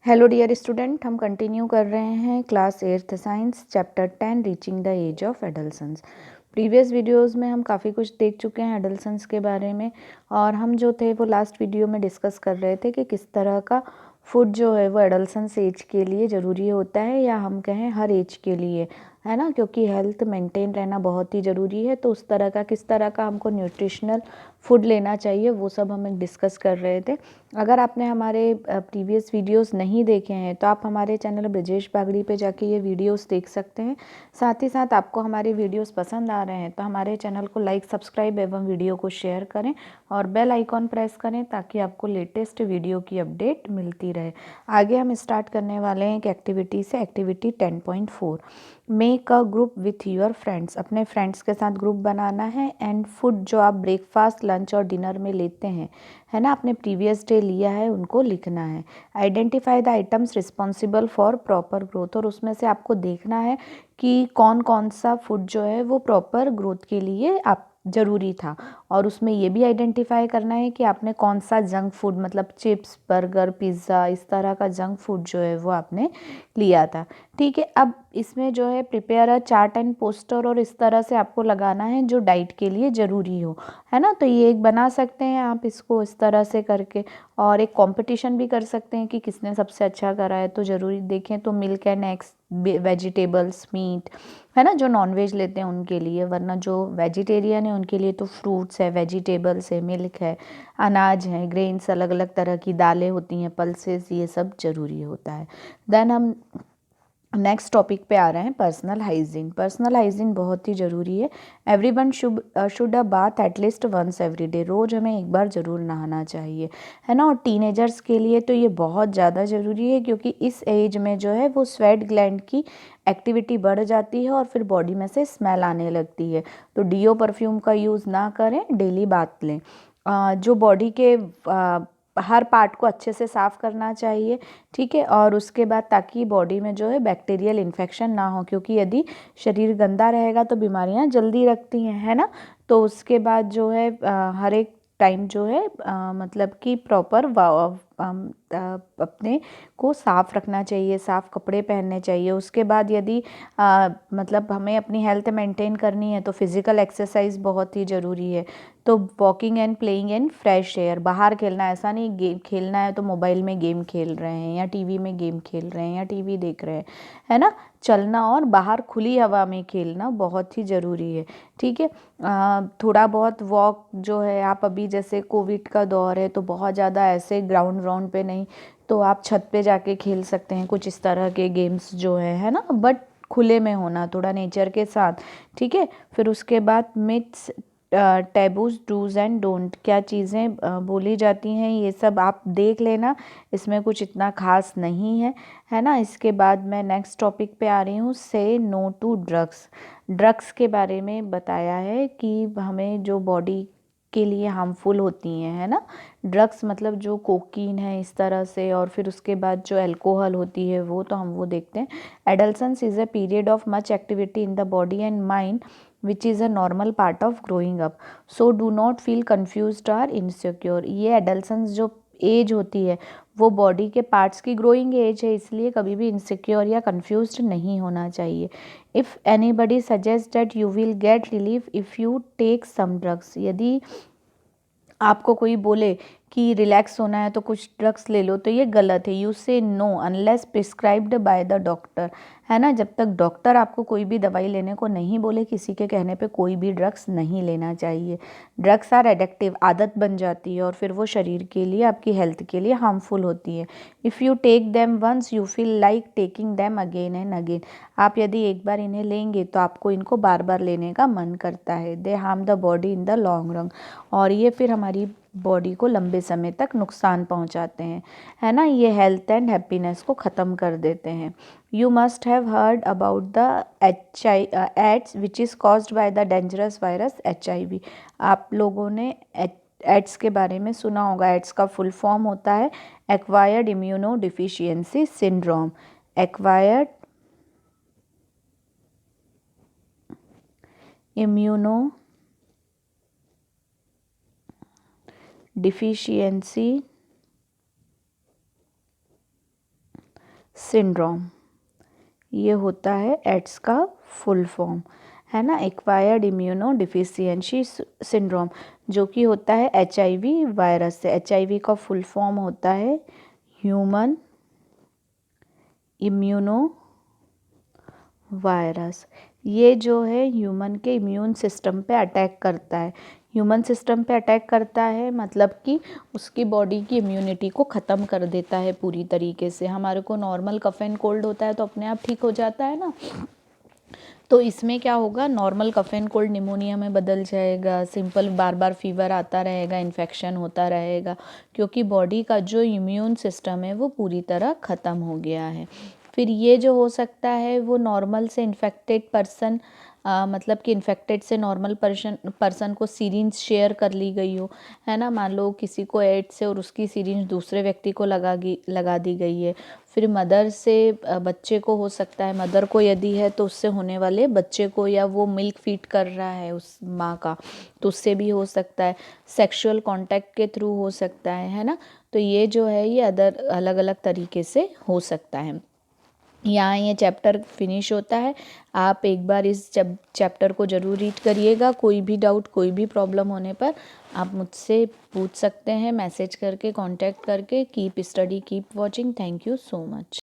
Hello dear student, हम continue कर रहे हैं class 8th science chapter 10 reaching the age of adolescence. Previous videos में हम काफ़ी कुछ देख चुके हैं एडल्सन्स के बारे में, और हम जो थे वो लास्ट वीडियो में डिस्कस कर रहे थे कि किस तरह का फूड जो है वो एडल्सन्स एज के लिए ज़रूरी होता है, या हम कहें हर एज के लिए, है ना, क्योंकि हेल्थ मेंटेन रहना बहुत ही ज़रूरी है। तो उस तरह का किस तरह का हमको न्यूट्रिशनल फूड लेना चाहिए वो सब हम डिस्कस कर रहे थे। अगर आपने हमारे प्रीवियस वीडियोस नहीं देखे हैं तो आप हमारे चैनल ब्रजेश बागड़ी पे जाके ये वीडियोस देख सकते हैं। साथ ही साथ आपको हमारे वीडियोस पसंद आ रहे हैं तो हमारे चैनल को लाइक, सब्सक्राइब एवं वीडियो को शेयर करें और बेल आइकॉन प्रेस करें ताकि आपको लेटेस्ट वीडियो की अपडेट मिलती रहे। आगे हम स्टार्ट करने वाले हैं एक एक्टिविटी से, activity 10.4। Make a group with your friends. अपने फ्रेंड्स के साथ ग्रुप बनाना है। एंड फूड जो आप ब्रेकफास्ट, लंच और डिनर में लेते हैं, है ना, आपने प्रीवियस डे लिया है, उनको लिखना है। Identify the items responsible for proper growth. और उसमें से आपको देखना है कि कौन कौन सा फूड जो है वो प्रॉपर ग्रोथ के लिए आप ज़रूरी था। और उसमें ये भी आइडेंटिफाई करना है कि आपने कौन सा जंक फूड, मतलब चिप्स, बर्गर, पिज़्ज़ा, इस तरह का जंक फूड जो है वो आपने लिया था। ठीक है, अब इसमें जो है prepare a chart and poster, और इस तरह से आपको लगाना है जो डाइट के लिए ज़रूरी हो, है ना। तो ये एक बना सकते हैं आप इसको इस तरह से करके, और एक कंपटीशन भी कर सकते हैं कि किसने सबसे अच्छा करा है। तो ज़रूरी देखें तो milk and eggs, vegetables, meat, है ना, जो नॉनवेज लेते हैं उनके लिए, वरना जो वेजिटेरियन है उनके लिए तो फ्रूट्स है, वेजिटेबल्स है, मिल्क है, अनाज है, ग्रेन्स, अलग अलग तरह की दालें होती हैं, पल्सेस, ये सब ज़रूरी होता है। देन हम नेक्स्ट टॉपिक पे आ रहे हैं, पर्सनल हाइजीन। पर्सनल हाइजीन बहुत ही ज़रूरी है। Everyone should a bath at least once every day. रोज़ हमें एक बार ज़रूर नहाना चाहिए, है ना। और टीनेजर्स के लिए तो ये बहुत ज़्यादा ज़रूरी है, क्योंकि इस एज में जो है वो स्वेट ग्लैंड की एक्टिविटी बढ़ जाती है और फिर बॉडी में से स्मेल आने लगती है। तो डीओ परफ्यूम का यूज़ ना करें, डेली बाथ लें। जो बॉडी के हर पार्ट को अच्छे से साफ़ करना चाहिए, ठीक है। और उसके बाद ताकि बॉडी में जो है बैक्टीरियल इन्फेक्शन ना हो, क्योंकि यदि शरीर गंदा रहेगा तो बीमारियां जल्दी लगती हैं, है ना। तो उसके बाद जो है हर एक टाइम जो है मतलब कि प्रॉपर अपने को साफ़ रखना चाहिए, साफ़ कपड़े पहनने चाहिए। उसके बाद यदि मतलब हमें अपनी हेल्थ मेंटेन करनी है तो फिज़िकल एक्सरसाइज बहुत ही ज़रूरी है। तो walking and playing in fresh air, बाहर खेलना, ऐसा नहीं गेम खेलना है तो मोबाइल में गेम खेल रहे हैं या टीवी में गेम खेल रहे हैं या टीवी देख रहे हैं, है ना। चलना और बाहर खुली हवा में खेलना बहुत ही ज़रूरी है, ठीक है। थोड़ा बहुत वॉक जो है, आप अभी जैसे कोविड का दौर है तो बहुत ज़्यादा ऐसे ग्राउंड व्राउंड पे नहीं, तो आप छत पे जाके खेल सकते हैं कुछ इस तरह के गेम्स जो है ना, बट खुले में होना, थोड़ा नेचर के साथ, ठीक है। फिर उसके बाद myths, taboos, dos and don't, क्या चीज़ें बोली जाती हैं ये सब आप देख लेना, इसमें कुछ इतना खास नहीं है, है ना। इसके बाद मैं नेक्स्ट टॉपिक पे आ रही हूँ, से नो टू ड्रग्स। ड्रग्स के बारे में बताया है कि हमें जो बॉडी के लिए हार्मफुल होती हैं, है ना। ड्रग्स मतलब जो कोकीन है इस तरह से, और फिर उसके बाद जो अल्कोहल होती है वो, तो हम वो देखते हैं। Adolescence is a period of much activity in the body and mind which is a normal part of growing up, so do not feel confused or insecure। ये एडल्सेंस जो एज होती है वो बॉडी के पार्ट्स की growing as है, इसलिए कभी भी इनसिक्योर या कंफ्यूज्ड नहीं होना चाहिए। If anybody suggest that you will get relief if you take some drugs, यदि आपको कोई बोले कि रिलैक्स होना है तो कुछ ड्रग्स ले लो, तो ये गलत है। यू से know unless prescribed by the doctor, है ना। जब तक डॉक्टर आपको कोई भी दवाई लेने को नहीं बोले, किसी के कहने पे कोई भी ड्रग्स नहीं लेना चाहिए। ड्रग्स आर एडिक्टिव, आदत बन जाती है और फिर वो शरीर के लिए, आपकी हेल्थ के लिए हार्मफुल होती है। If you take them once you feel like taking them again and again, आप यदि एक बार इन्हें लेंगे तो आपको इनको बार बार लेने का मन करता है। They harm the body in the long run, और ये फिर हमारी बॉडी को लंबे समय तक नुकसान पहुंचाते हैं, है ना। ये हेल्थ एंड हैप्पीनेस को ख़त्म कर देते हैं। You must have heard about the AIDS which is caused by the dangerous virus HIV। आप लोगों ने एड्स के बारे में सुना होगा। एड्स का फुल फॉर्म होता है acquired immuno deficiency syndrome. Acquired immuno deficiency syndrome, ये होता है एड्स का फुल फॉर्म, है ना, एक्वायर्ड इम्यूनो डिफिशियंसी सिंड्रोम, जो कि होता है HIV वायरस से। HIV का फुल फॉर्म होता है ह्यूमन इम्यूनो वायरस। ये जो है ह्यूमन के इम्यून सिस्टम पे अटैक करता है। ह्यूमन सिस्टम पे अटैक करता है मतलब कि उसकी बॉडी की इम्यूनिटी को ख़त्म कर देता है पूरी तरीके से। हमारे को नॉर्मल कफ एंड कोल्ड होता है तो अपने आप ठीक हो जाता है ना, तो इसमें क्या होगा, normal cough and cold pneumonia में बदल जाएगा, सिंपल बार बार फीवर आता रहेगा, इन्फेक्शन होता रहेगा, क्योंकि बॉडी का जो इम्यून सिस्टम है वो पूरी तरह ख़त्म हो गया है। फिर ये जो हो सकता है वो नॉर्मल से इन्फेक्टेड पर्सन, मतलब कि इन्फेक्टेड से नॉर्मल पर्सन को सीरिंज शेयर कर ली गई हो, है ना, मान लो किसी को एड्स है और उसकी सीरिंज दूसरे व्यक्ति को लगा दी गई है। फिर मदर से बच्चे को हो सकता है, मदर को यदि है तो उससे होने वाले बच्चे को, या वो मिल्क फीड कर रहा है उस माँ का तो उससे भी हो सकता है, सेक्सुअल कांटेक्ट के थ्रू हो सकता है ना। तो ये जो है ये अलग अलग तरीके से हो सकता है। यहाँ ये चैप्टर फिनिश होता है। आप एक बार इस चैप्टर को ज़रूर रीड करिएगा। कोई भी डाउट, कोई भी प्रॉब्लम होने पर आप मुझसे पूछ सकते हैं मैसेज करके, कांटेक्ट करके। Keep study, keep watching. Thank you so much.